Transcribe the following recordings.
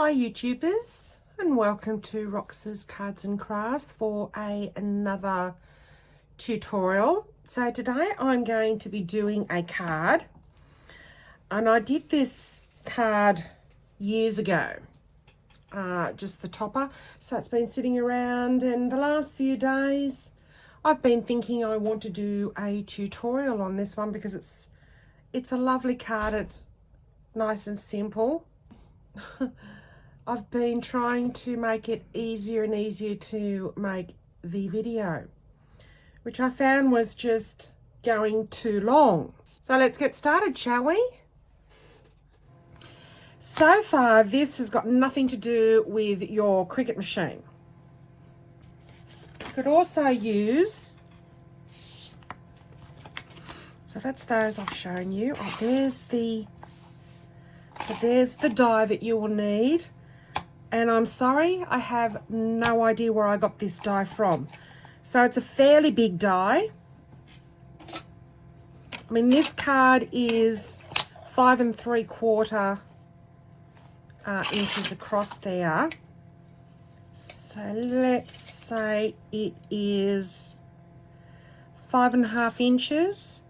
Hi YouTubers, and welcome to Rox's Cards and Crafts for another tutorial. So today I'm going to be doing a card, and I did this card years ago, just the topper. So it's been sitting around, and the last few days I've been thinking I want to do a tutorial on this one because it's a lovely card. It's nice and simple. I've been trying to make it easier and easier to make the video, which I found was just going too long. So let's get started, shall we? So far, this has got nothing to do with your Cricut machine. You could also use, so that's those I've shown you. Oh, there's the die that you will need. And I'm sorry, I have no idea where I got this die from. So it's a fairly big die. I mean, this card is 5 3/4 inches across there. So let's say it is 5 1/2 inches.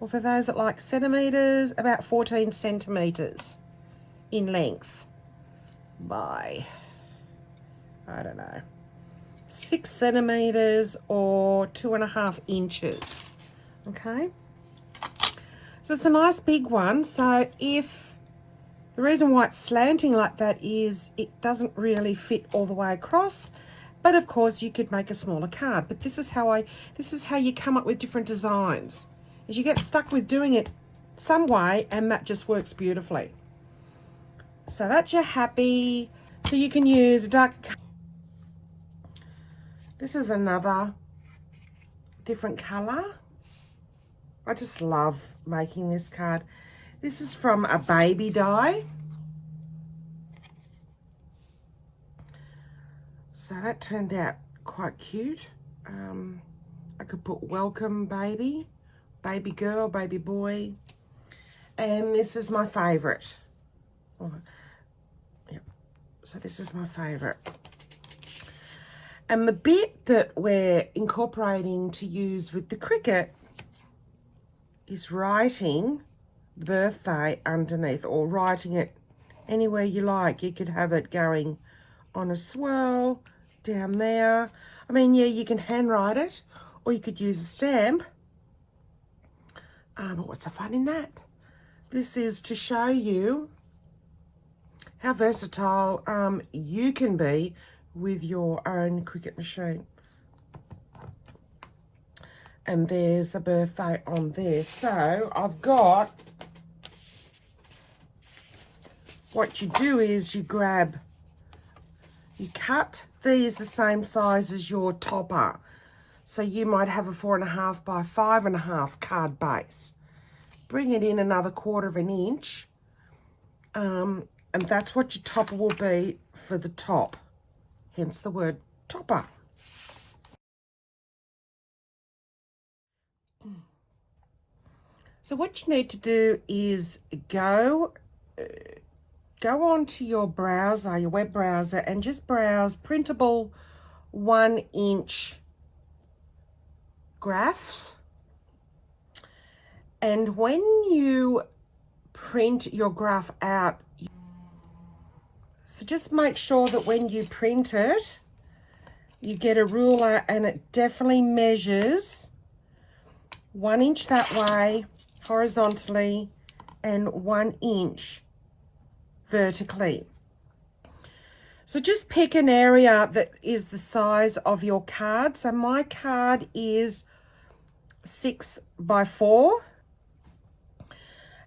Or for those that like centimetres, about 14 centimetres in length. By, I don't know, 6 centimetres or 2 1/2 inches. Okay, so it's a nice big one. So if the reason why it's slanting like that is it doesn't really fit all the way across, but of course you could make a smaller card. But this is how you come up with different designs, is you get stuck with doing it some way, and that just works beautifully. So that's your happy. So you can use a dark. This is another different color. I just love making this card. This is from a baby die. So that turned out quite cute. I could put welcome baby, baby girl, baby boy. And this is my favorite. Yep. So this is my favorite. And the bit that we're incorporating to use with the Cricut is writing birthday underneath, or writing it anywhere you like. You could have it going on a swirl down there. I mean, yeah, you can handwrite it, or you could use a stamp. But what's the fun in that? This is to show you how versatile you can be with your own Cricut machine. And there's a birthday on there. So I've got, what you do is you cut these the same size as your topper. So you might have a 4 1/2 by 5 1/2 card base. Bring it in another 1/4 of an inch. And that's what your topper will be for the top. Hence the word topper. So what you need to do is go onto your browser, your web browser, and just browse printable 1 inch graphs. And when you print your graph out, so just make sure that when you print it, you get a ruler and it definitely measures 1 inch that way, horizontally, and 1 inch vertically. So just pick an area that is the size of your card. So my card is 6 by 4.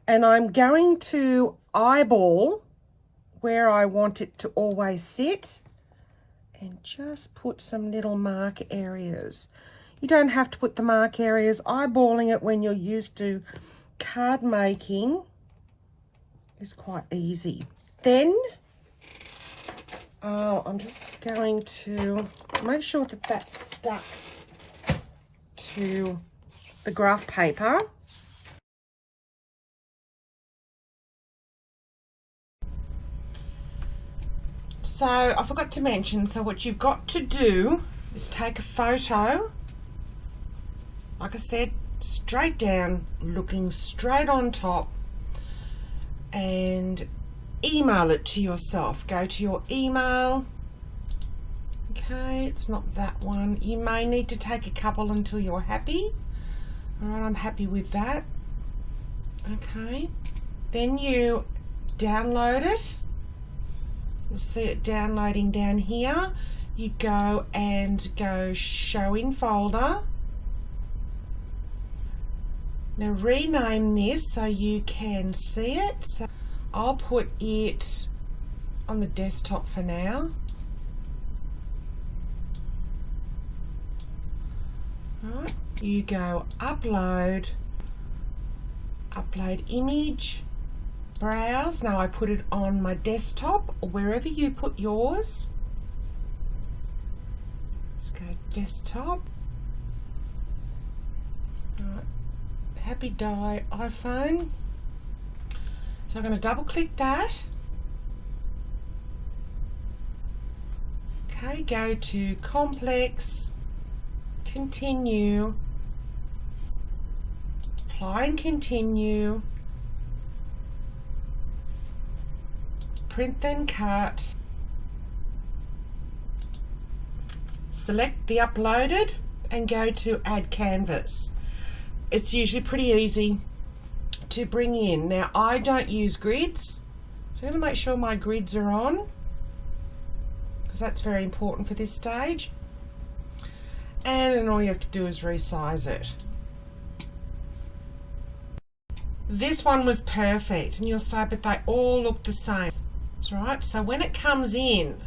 And I'm going to eyeball where I want it to always sit, and just put some little mark areas. You don't have to put the mark areas. Eyeballing it when you're used to card making is quite easy. Then I'm just going to make sure that that's stuck to the graph paper. So I forgot to mention, so what you've got to do is take a photo, like I said, straight down, looking straight on top, and email it to yourself. Go to your email. Okay, it's not that one. You may need to take a couple until you're happy. All right, I'm happy with that. Okay, then you download it. You'll see it downloading down here. You go show in folder. Now rename this so you can see it. So I'll put it on the desktop for now. All right. You go upload image, browse. Now I put it on my desktop or wherever you put yours. Let's go desktop. All right. Happy Die iPhone. So I'm going to double click that. Okay, go to complex, continue, apply and continue, print then cut, select the uploaded and go to add canvas. It's usually pretty easy to bring in. Now I don't use grids, so I'm going to make sure my grids are on because that's very important for this stage. And then all you have to do is resize it. This one was perfect, and you'll say, but they all look the same. That's right. So when it comes in,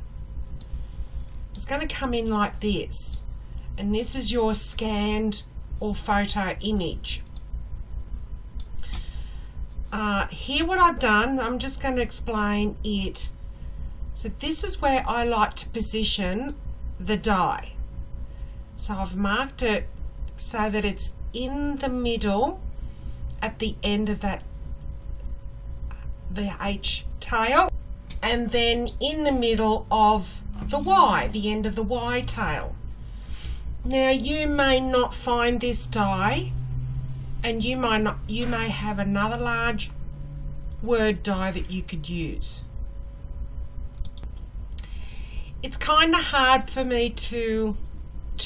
it's going to come in like this, and this is your scanned or photo image. Here what I've done, I'm just going to explain it. So this is where I like to position the die. So I've marked it so that it's in the middle at the end of that, the H tail, and then in the middle of the Y, the end of the Y tail. Now you may not find this die, and you may have another large word die that you could use. It's kind of hard for me to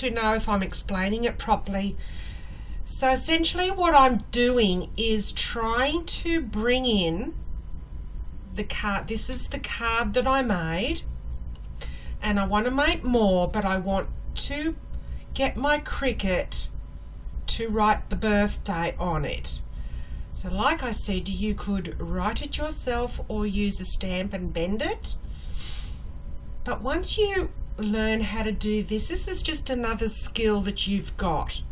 know if I'm explaining it properly. So essentially what I'm doing is trying to bring in the card. This is the card that I made, and I want to make more, but I want to get my Cricut to write the birthday on it. So like I said, you could write it yourself or use a stamp and bend it. But once you learn how to do this, this is just another skill that you've got.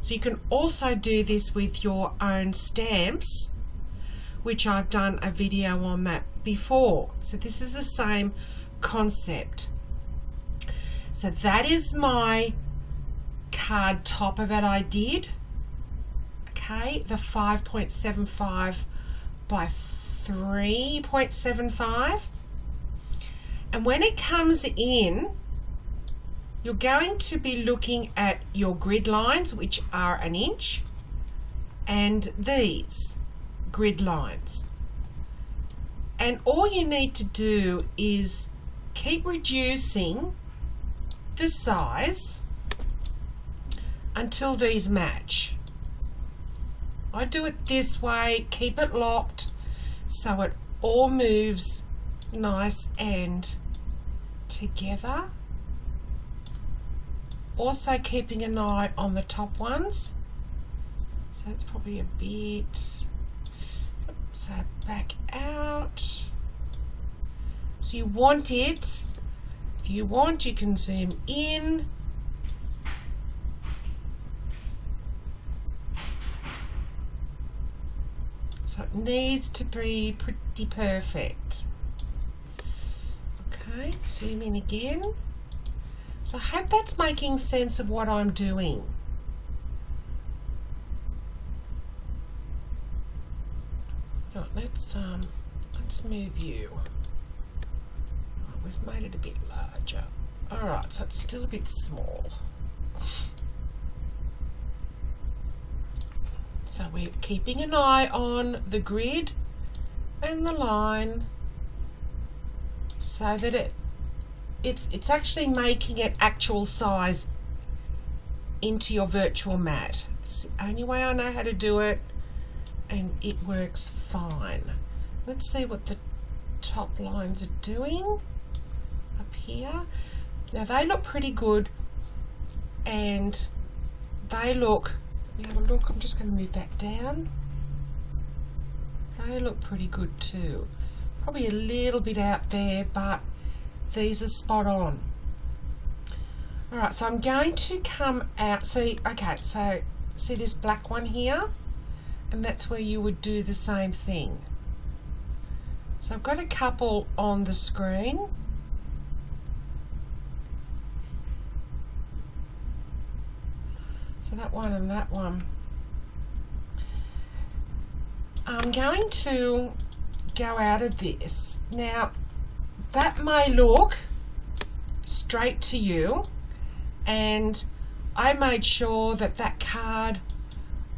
So you can also do this with your own stamps, which I've done a video on that before. So this is the same concept. So that is my card topper that I did. Okay, the 5.75 by 3.75. And when it comes in, you're going to be looking at your grid lines, which are 1 inch, and these grid lines. And all you need to do is keep reducing the size until these match. I do it this way, keep it locked so it all moves nice and together. Also keeping an eye on the top ones. So it's probably a bit, so back out. So you want it, if you want you can zoom in. So it needs to be pretty perfect. Okay, zoom in again. So I hope that's making sense of what I'm doing. Right, let's move you. we've made it a bit larger. Alright, so it's still a bit small. So we're keeping an eye on the grid and the line so that it's actually making it actual size into your virtual mat. It's the only way I know how to do it, and it works fine. Let's see what the top lines are doing up here. Now they look pretty good, and they look, have a look, I'm just going to move that down. They look pretty good too. Probably a little bit out there, but these are spot on. Alright, so I'm going to come out, see this black one here? And that's where you would do the same thing. So I've got a couple on the screen. So that one and that one. I'm going to go out of this. Now, that may look straight to you, and I made sure that that card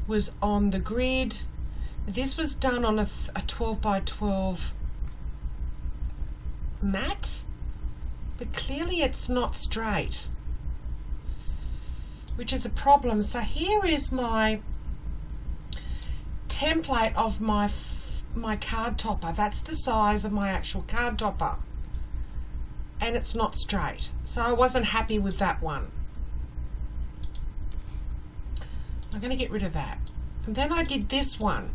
was on the grid. This was done on a 12 by 12 mat, but clearly it's not straight, which is a problem. So here is my template of my card topper. That's the size of my actual card topper, and it's not straight, so I wasn't happy with that one. I'm going to get rid of that. And then I did this one.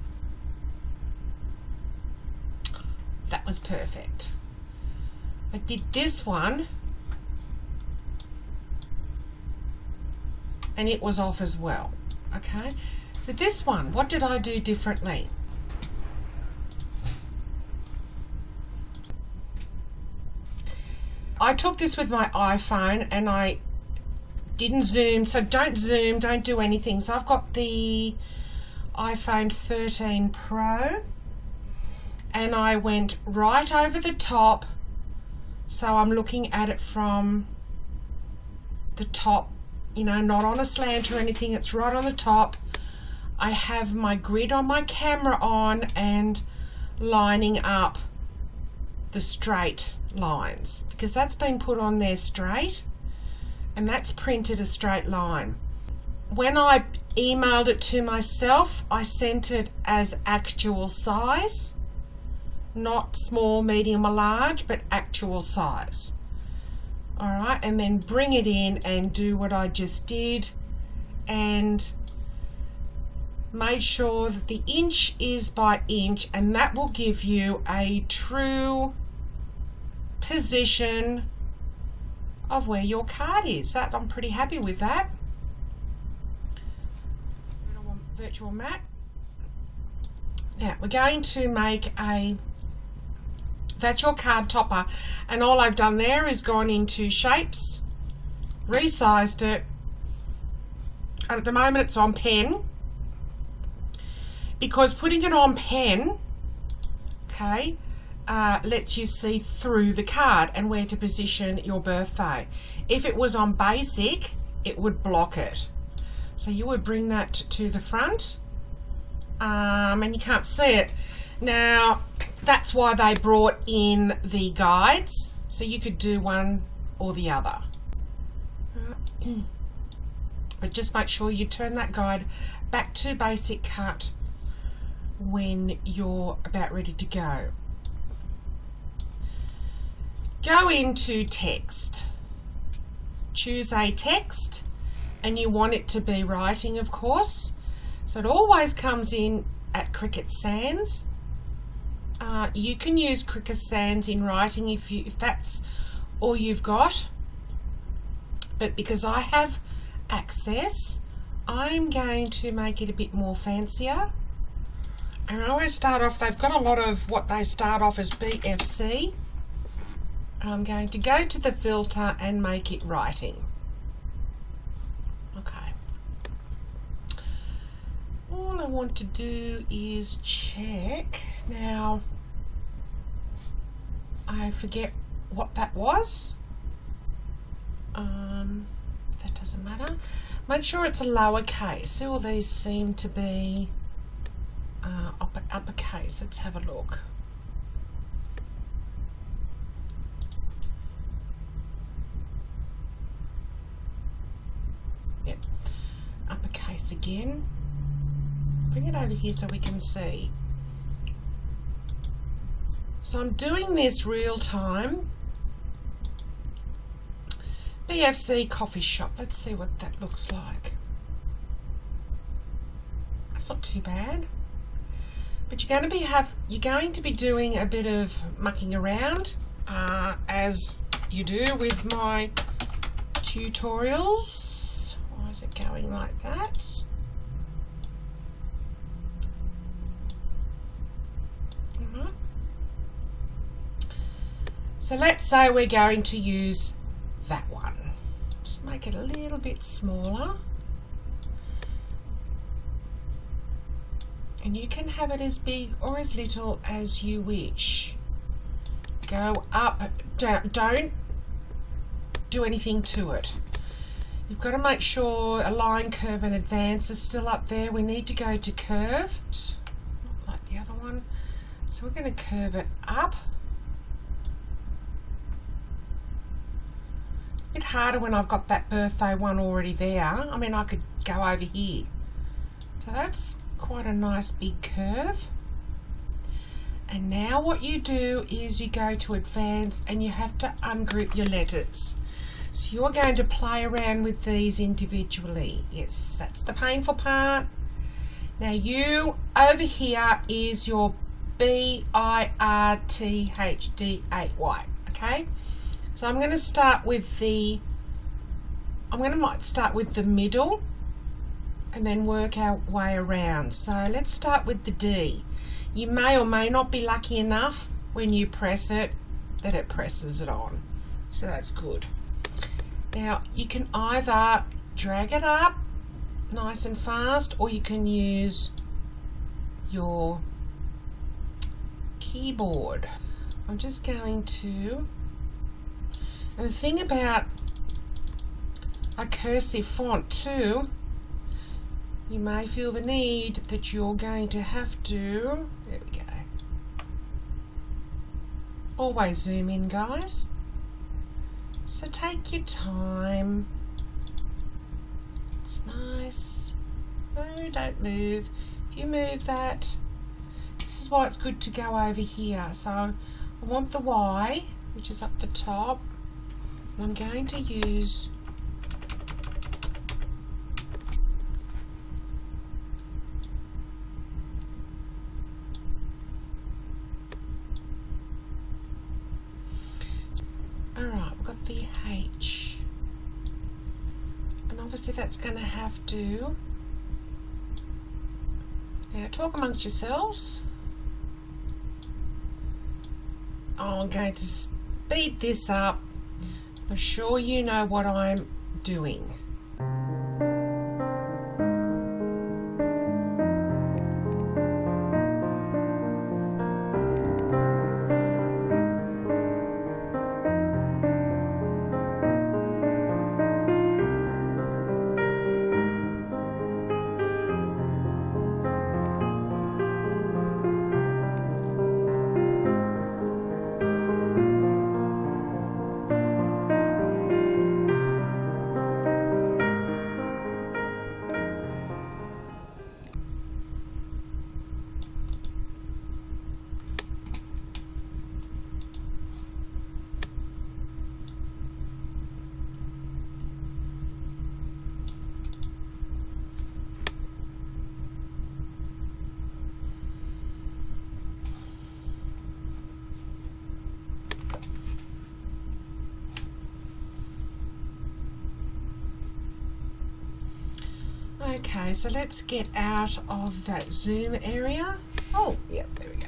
That was perfect. I did this one, and it was off as well. Okay, so this one, what did I do differently? I took this with my iPhone and I didn't zoom, so don't zoom, don't do anything. So I've got the iPhone 13 Pro, and I went right over the top, so I'm looking at it from the top, you know, not on a slant or anything, it's right on the top. I have my grid on my camera on and lining up the straight lines, because that's been put on there straight, and that's printed a straight line. When I emailed it to myself, I sent it as actual size, not small, medium or large, but actual size. All right, and then bring it in and do what I just did, and made sure that the inch is by inch, and that will give you a true position of where your card is. That, I'm pretty happy with that. Virtual mat. Now we're going to make that's your card topper, and all I've done there is gone into shapes, resized it, and at the moment it's on pen, because putting it on pen, okay, lets you see through the card and where to position your birthday. If it was on basic, it would block it. So you would bring that to the front, and you can't see it. Now, that's why they brought in the guides, so you could do one or the other. But just make sure you turn that guide back to basic cut when you're about ready to go. Go into text. Choose a text, and you want it to be writing, of course. So it always comes in at Cricut Sans. You can use Cricut Sans in writing if that's all you've got. But because I have access, I'm going to make it a bit more fancier. And I always start off, they've got a lot of what they start off as BFC. I'm going to go to the filter and make it writing. Okay. All I want to do is check. Now, I forget what that was. That doesn't matter. Make sure it's a lowercase. See, all these seem to be uppercase. Let's have a look. Yep, uppercase again. Bring it over here so we can see. So I'm doing this real time. BFC coffee shop. Let's see what that looks like. That's not too bad. But you're going to be doing a bit of mucking around, as you do with my tutorials. Why is it going like that? Alright. So let's say we're going to use that one. Just make it a little bit smaller. And you can have it as big or as little as you wish. Go up, don't do anything to it. You've got to make sure align, curve and advance is still up there. We need to go to curve, not like the other one. So we're going to curve it up. It's a bit harder when I've got that birthday one already there. I mean, I could go over here. So that's quite a nice big curve. And now what you do is you go to advance and you have to ungroup your letters. So you're going to play around with these individually. Yes, that's the painful part. Now you over here is your B-I-R-T-H-D-A-Y. Okay, so I'm going to start with the might start with the middle and then work our way around. So let's start with the D. You may or may not be lucky enough when you press it that it presses it on. So that's good. Now you can either drag it up nice and fast, or you can use your keyboard. I'm just going to, and the thing about a cursive font too, you may feel the need that you're going to have to, there we go, always zoom in, guys. So take your time. It's nice. No, don't move. If you move that, this is why it's good to go over here. So I want the Y, which is up the top, and I'm going to use the H, and obviously that's going to have to, now talk amongst yourselves. I'm going to speed this up. I'm sure you know what I'm doing. Okay, so let's get out of that zoom area. Oh, yep, there we go.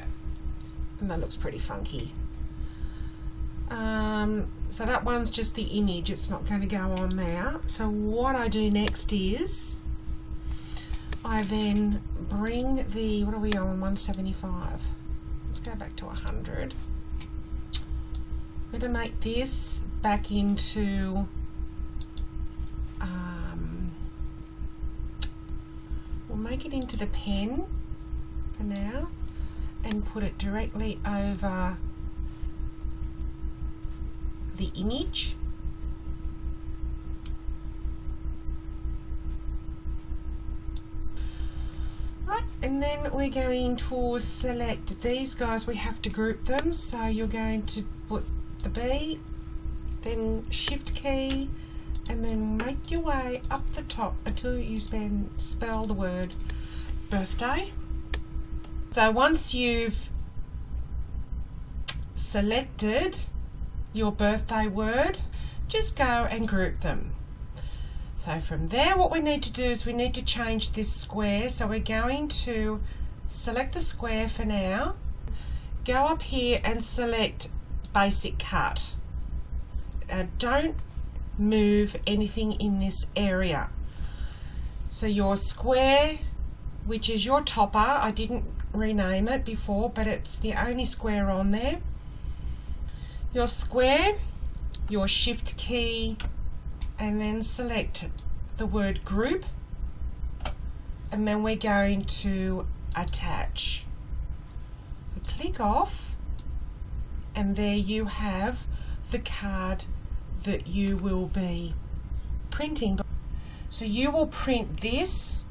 And that looks pretty funky. So that one's just the image, it's not going to go on there. So what I do next is I then bring the, what are we on, 175? Let's go back to 100. I'm going to make this back into we'll make it into the pen for now and put it directly over the image. Right, and then we're going to select these guys. We have to group them, so you're going to put the B, then shift key, and then make your way up the top until you spell the word birthday. So once you've selected your birthday word, just go and group them. So from there, what we need to do is we need to change this square. So we're going to select the square for now, go up here and select basic cut. Now don't move anything in this area. So your square, which is your topper, I didn't rename it before, but it's the only square on there. Your square, your shift key, and then select the word group, and then we're going to attach. We click off, and there you have the card that you will be printing. So you will print this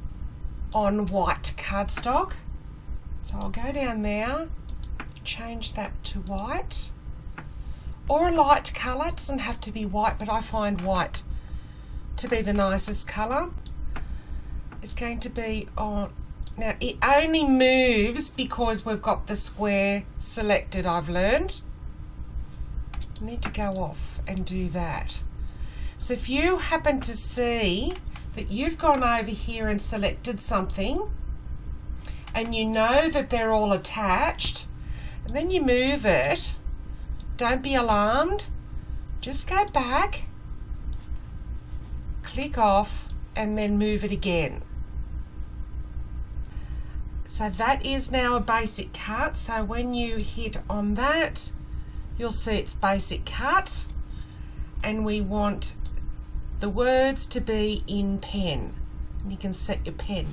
on white cardstock. So I'll go down there, change that to white, or a light colour. It doesn't have to be white, but I find white to be the nicest colour. It's going to be on, now it only moves because we've got the square selected, I've learned. I need to go off and do that. So if you happen to see that you've gone over here and selected something and you know that they're all attached, and then you move it, don't be alarmed. Just go back, click off, and then move it again. So that is now a basic cut. So when you hit on that, you'll see it's basic cut, and we want the words to be in pen. And you can set your pen.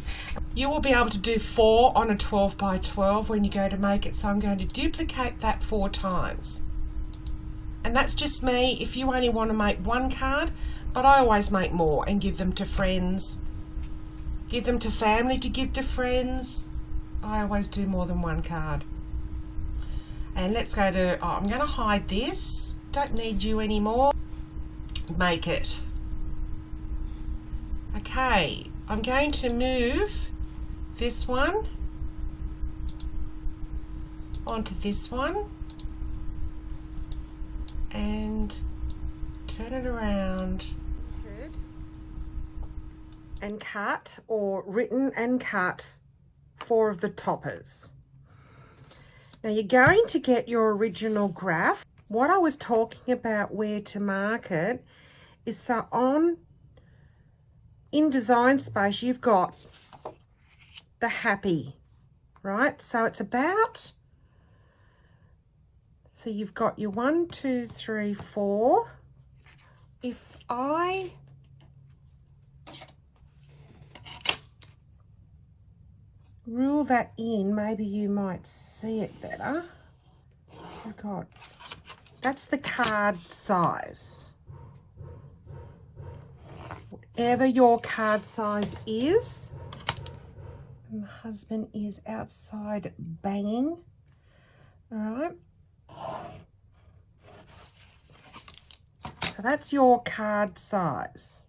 You will be able to do 4 on a 12 by 12 when you go to make it. So I'm going to duplicate that 4 times. And that's just me if you only want to make one card, but I always make more and give them to friends, give them to family to give to friends. I always do more than one card. And let's go to, I'm going to hide this, don't need you anymore, make it. Okay, I'm going to move this one onto this one and turn it around and cut, or written and cut 4 of the toppers. Now you're going to get your original graph. What I was talking about where to mark it is, so in Design Space you've got the happy, right? So it's about, so you've got your 1, 2, 3, 4. If I rule that in, maybe you might see it better. Oh God, that's the card size. Whatever your card size is. And the husband is outside banging. All right. So that's your card size.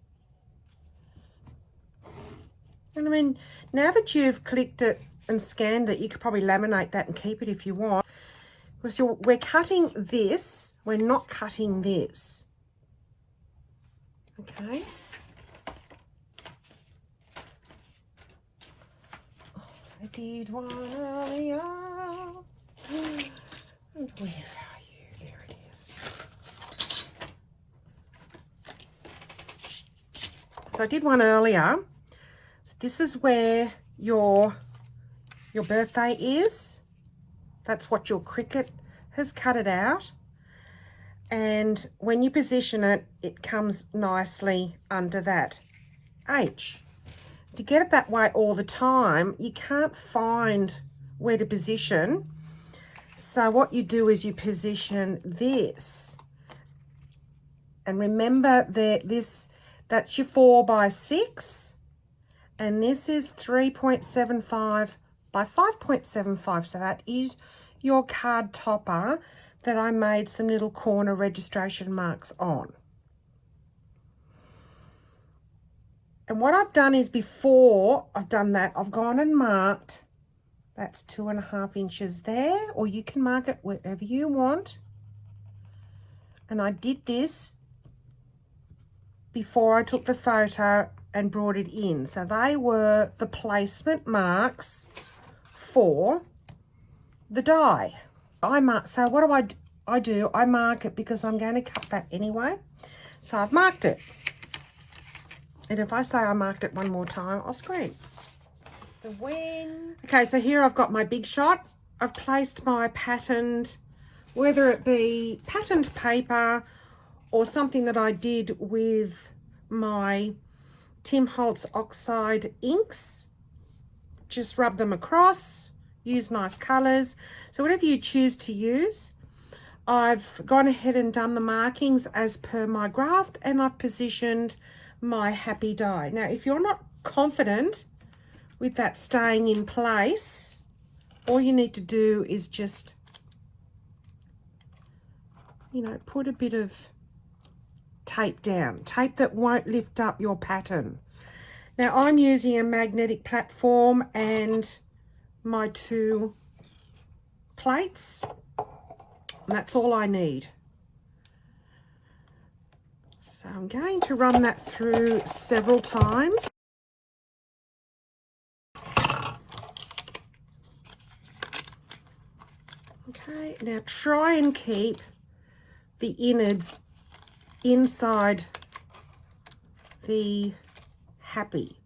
And I mean, now that you've clicked it and scanned it, you could probably laminate that and keep it if you want. Because we're cutting this, we're not cutting this. Okay. Oh, I did one earlier. And where are you? There it is. So I did one earlier. This is where your birthday is. That's what your Cricut has cut it out. And when you position it, it comes nicely under that H. To get it that way all the time, you can't find where to position. So what you do is you position this. And remember that that's your 4 by 6. And this is 3.75 by 5.75. So that is your card topper that I made some little corner registration marks on. And what I've done is, before I've done that, I've gone and marked, that's 2.5 inches there, or you can mark it wherever you want. And I did this before I took the photo and brought it in. So they were the placement marks for the die. So what do? I mark it because I'm going to cut that anyway. So I've marked it. And if I say I marked it one more time, I'll scream. The wing. Okay, so here I've got my big shot. I've placed my patterned, whether it be patterned paper or something that I did with my Tim Holtz Oxide inks. Just rub them across, use nice colours. So whatever you choose to use. I've gone ahead and done the markings as per my graft, and I've positioned my happy die. Now, if you're not confident with that staying in place, all you need to do is just, you know, put a bit of tape down, tape that won't lift up your pattern. Now, I'm using a magnetic platform and my 2 plates, and that's all I need. So I'm going to run that through several times. Okay, now try and keep the innards inside the happy.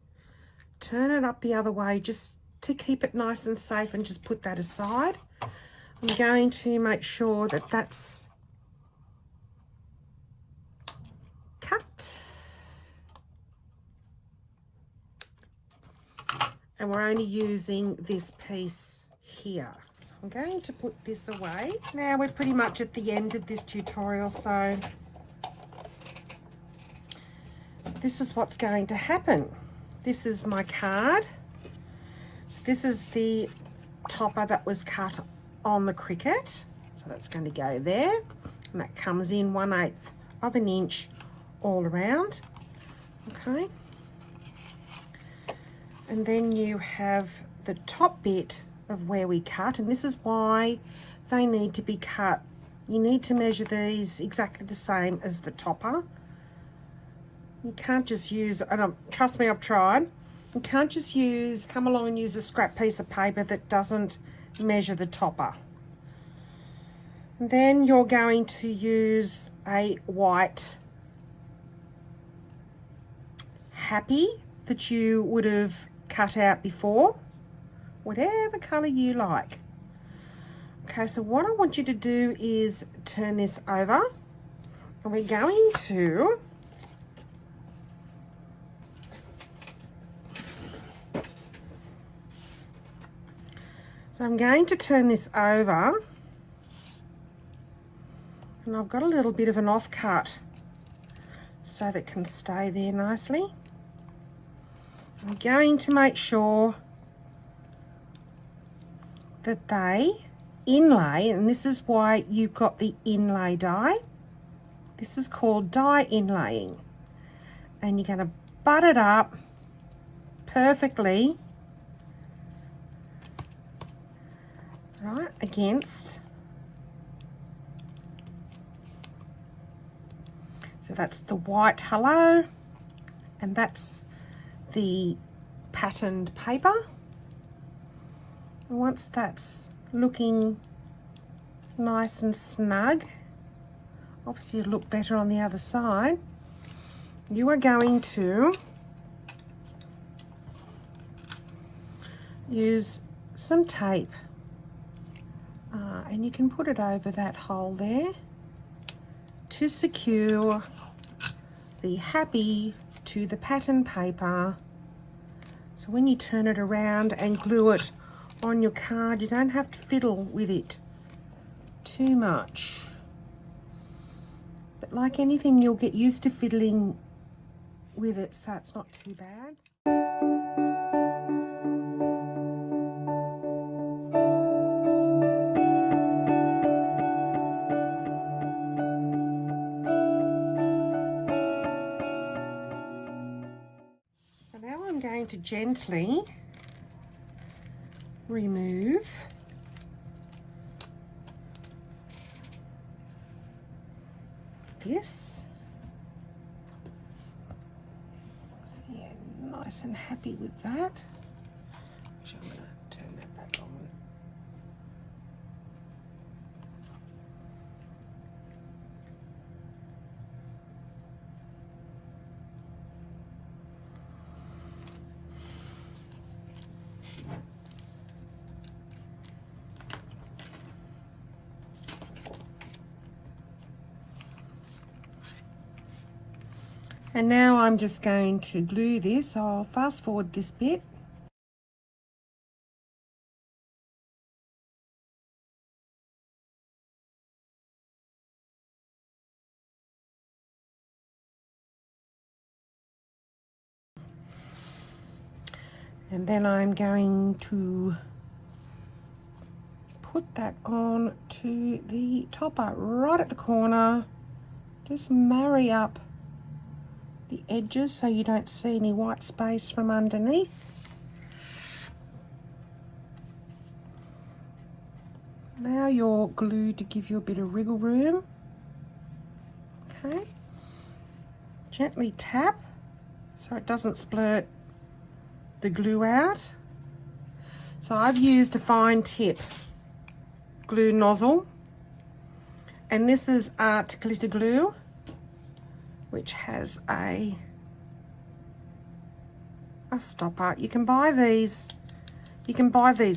Turn it up the other way just to keep it nice and safe, and just put that aside. I'm going to make sure that that's cut. And we're only using this piece here. So I'm going to put this away. Now we're pretty much at the end of this tutorial, so this is what's going to happen. This is my card. So this is the topper that was cut on the Cricut. So that's going to go there. And that comes in 1/8 of an inch all around. Okay. And then you have the top bit of where we cut, and this is why they need to be cut. You need to measure these exactly the same as the topper. You can't just use, and trust me, I've tried, you can't just come along and use a scrap piece of paper that doesn't measure the topper. And then you're going to use a white happy that you would have cut out before, whatever colour you like. Okay, so what I want you to do is turn this over, and we're going to I'm going to turn this over, and I've got a little bit of an offcut so that it can stay there nicely. I'm going to make sure that they inlay, and this is why you've got the inlay die. This is called die inlaying, and you're going to butt it up perfectly right against. So that's the white hello, and that's the patterned paper. And once that's looking nice and snug, obviously it'll look better on the other side, you are going to use some tape, and you can put it over that hole there, to secure the happy to the pattern paper. So when you turn it around and glue it on your card, you don't have to fiddle with it too much. But like anything, you'll get used to fiddling with it, so it's not too bad. So now I'm going to gently remove this. So yeah, nice and happy with that. Actually, I'm going to turn that back on. And now I'm just going to glue this. I'll fast forward this bit. And then I'm going to put that on to the topper right at the corner. Just marry up the edges so you don't see any white space from underneath. Now your glue to give you a bit of wriggle room. Okay. Gently tap so it doesn't splurt the glue out. So I've used a fine tip glue nozzle, and this is Art Glitter Glue, which has a stopper. You can buy these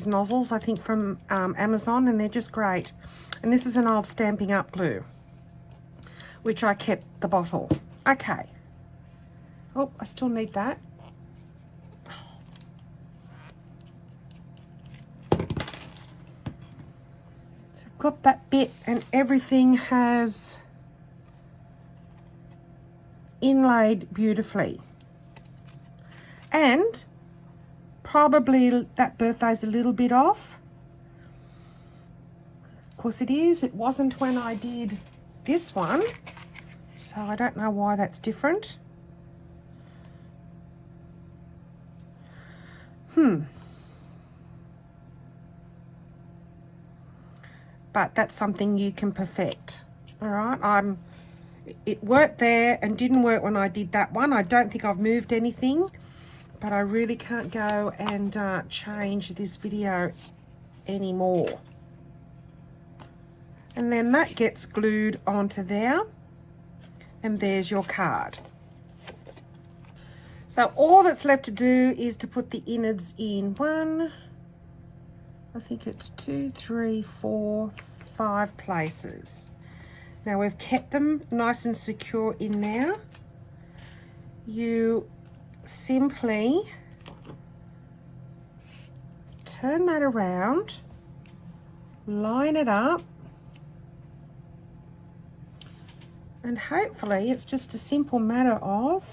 nozzles, I think, from Amazon, and they're just great. And this is an old Stampin' Up glue, which I kept the bottle. Okay. Oh, I still need that. So I've got that bit, and everything has inlaid beautifully. And probably that birthday's a little bit off. Of course it is. It wasn't when I did this one, so I don't know why that's different. But that's something you can perfect. All right, it worked there and didn't work when I did that one. I don't think I've moved anything, but I really can't go and change this video anymore. And then that gets glued onto there, and there's your card. So all that's left to do is to put the innards in. I think it's 2, 3, 4, 5 places. Now we've kept them nice and secure in there. You simply turn that around, line it up, and hopefully it's just a simple matter of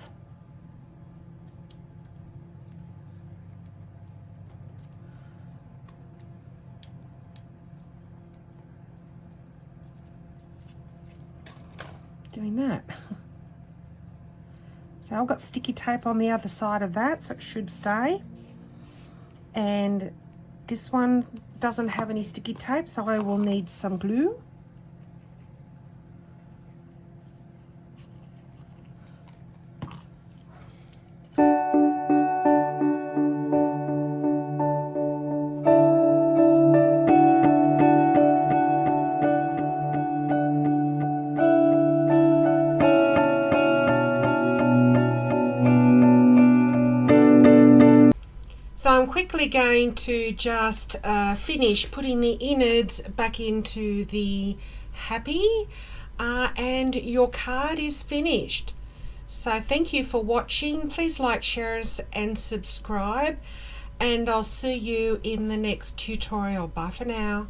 doing that. So I've got sticky tape on the other side of that, so it should stay. And this one doesn't have any sticky tape, so I will need some glue. So I'm quickly going to just finish putting the innards back into the happy. and your card is finished. So thank you for watching. Please like, share and subscribe, and I'll see you in the next tutorial. Bye for now.